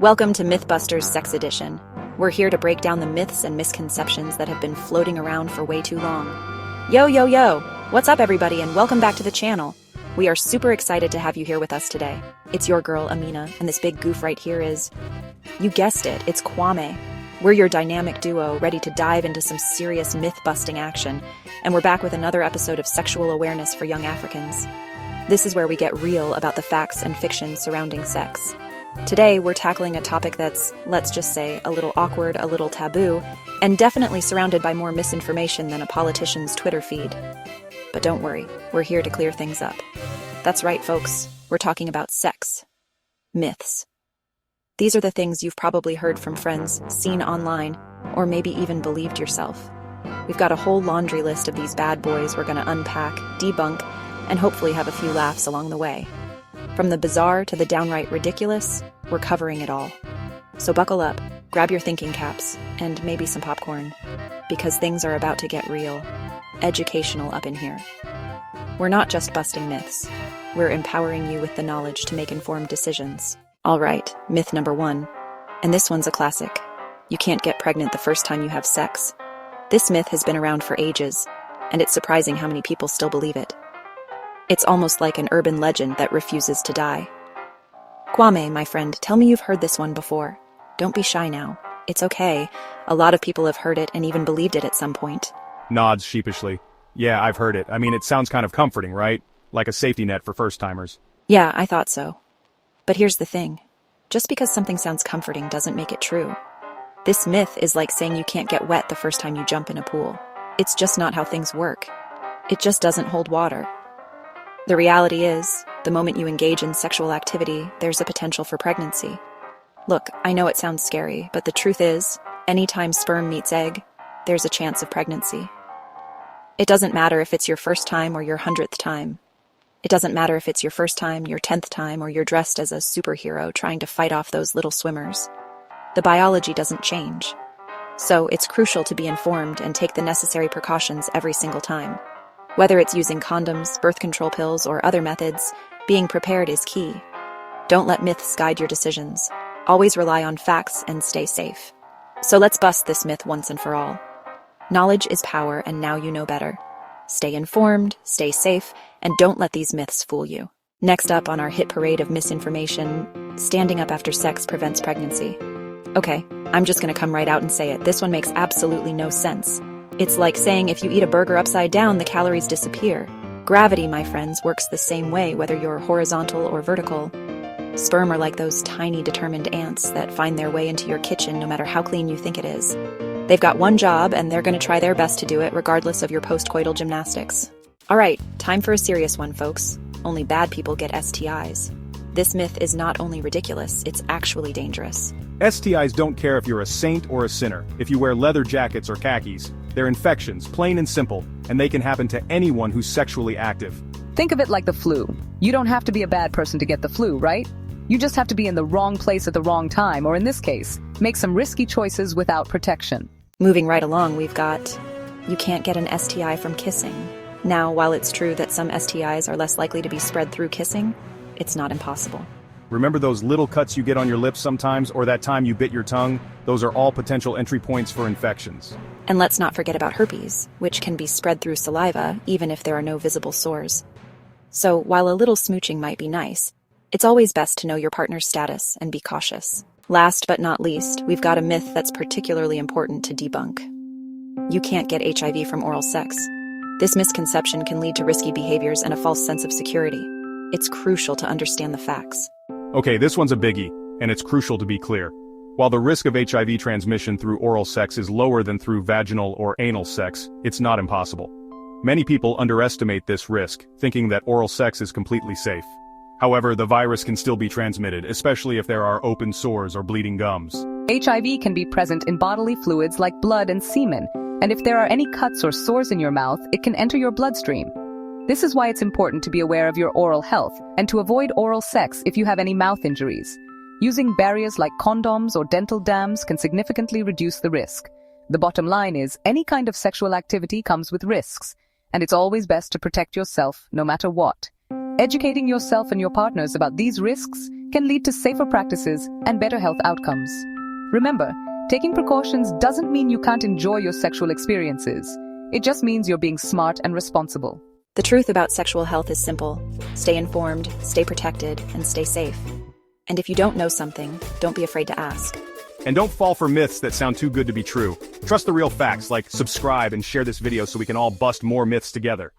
Welcome to Mythbusters Sex Edition. We're here to break down the myths and misconceptions that have been floating around for way too long. Yo, yo, yo! What's up, everybody, and welcome back to the channel. We are super excited to have you here with us today. It's your girl, Amina, and this big goof right here is... You guessed it, it's Kwame. We're your dynamic duo, ready to dive into some serious myth-busting action, and we're back with another episode of Sexual Awareness for Young Africans. This is where we get real about the facts and fiction surrounding sex. Today, we're tackling a topic that's, let's just say, a little awkward, a little taboo, and definitely surrounded by more misinformation than a politician's Twitter feed. But don't worry, we're here to clear things up. That's right, folks, we're talking about sex. Myths. These are the things you've probably heard from friends, seen online, or maybe even believed yourself. We've got a whole laundry list of these bad boys we're going to unpack, debunk, and hopefully have a few laughs along the way. From the bizarre to the downright ridiculous, we're covering it all. So buckle up, grab your thinking caps, and maybe some popcorn, because things are about to get real, educational up in here. We're not just busting myths, we're empowering you with the knowledge to make informed decisions. All right, myth number 1. And this one's a classic. You can't get pregnant the first time you have sex. This myth has been around for ages, and it's surprising how many people still believe it. It's almost like an urban legend that refuses to die. Kwame, my friend, tell me you've heard this one before. Don't be shy now. It's okay. A lot of people have heard it and even believed it at some point. Nods sheepishly. Yeah, I've heard it. I mean, it sounds kind of comforting, right? Like a safety net for first-timers. Yeah, I thought so. But here's the thing. Just because something sounds comforting doesn't make it true. This myth is like saying you can't get wet the first time you jump in a pool. It's just not how things work. It just doesn't hold water. The reality is, the moment you engage in sexual activity, there's a potential for pregnancy. Look, I know it sounds scary, but the truth is, anytime sperm meets egg, there's a chance of pregnancy. It doesn't matter if it's your first time or your 100th time. It doesn't matter if it's your first time, your 10th time, or you're dressed as a superhero trying to fight off those little swimmers. The biology doesn't change. So it's crucial to be informed and take the necessary precautions every single time. Whether it's using condoms, birth control pills, or other methods, being prepared is key. Don't let myths guide your decisions. Always rely on facts and stay safe. So let's bust this myth once and for all. Knowledge is power, and now you know better. Stay informed, stay safe, and don't let these myths fool you. Next up on our hit parade of misinformation, standing up after sex prevents pregnancy. Okay, I'm just gonna come right out and say it. This one makes absolutely no sense. It's like saying if you eat a burger upside down, the calories disappear. Gravity, my friends, works the same way whether you're horizontal or vertical. Sperm are like those tiny determined ants that find their way into your kitchen no matter how clean you think it is. They've got one job and they're going to try their best to do it regardless of your postcoital gymnastics. Alright, time for a serious one, folks. Only bad people get STIs. This myth is not only ridiculous, it's actually dangerous. STIs don't care if you're a saint or a sinner, if you wear leather jackets or khakis. They're infections, plain and simple, and they can happen to anyone who's sexually active. Think of it like the flu. You don't have to be a bad person to get the flu, right? You just have to be in the wrong place at the wrong time, or in this case, make some risky choices without protection. Moving right along, we've got, you can't get an STI from kissing. Now, while it's true that some STIs are less likely to be spread through kissing, it's not impossible. Remember those little cuts you get on your lips sometimes, or that time you bit your tongue? Those are all potential entry points for infections. And let's not forget about herpes, which can be spread through saliva even if there are no visible sores. So, while a little smooching might be nice, it's always best to know your partner's status and be cautious. Last but not least, we've got a myth that's particularly important to debunk. You can't get HIV from oral sex. This misconception can lead to risky behaviors and a false sense of security. It's crucial to understand the facts. Okay, this one's a biggie, and it's crucial to be clear. While the risk of HIV transmission through oral sex is lower than through vaginal or anal sex, it's not impossible. Many people underestimate this risk, thinking that oral sex is completely safe. However, the virus can still be transmitted, especially if there are open sores or bleeding gums. HIV can be present in bodily fluids like blood and semen, and if there are any cuts or sores in your mouth, it can enter your bloodstream. This is why it's important to be aware of your oral health and to avoid oral sex if you have any mouth injuries. Using barriers like condoms or dental dams can significantly reduce the risk. The bottom line is, any kind of sexual activity comes with risks, and it's always best to protect yourself no matter what. Educating yourself and your partners about these risks can lead to safer practices and better health outcomes. Remember, taking precautions doesn't mean you can't enjoy your sexual experiences. It just means you're being smart and responsible. The truth about sexual health is simple. Stay informed, stay protected, and stay safe. And if you don't know something, don't be afraid to ask. And don't fall for myths that sound too good to be true. Trust the real facts, like subscribe and share this video so we can all bust more myths together.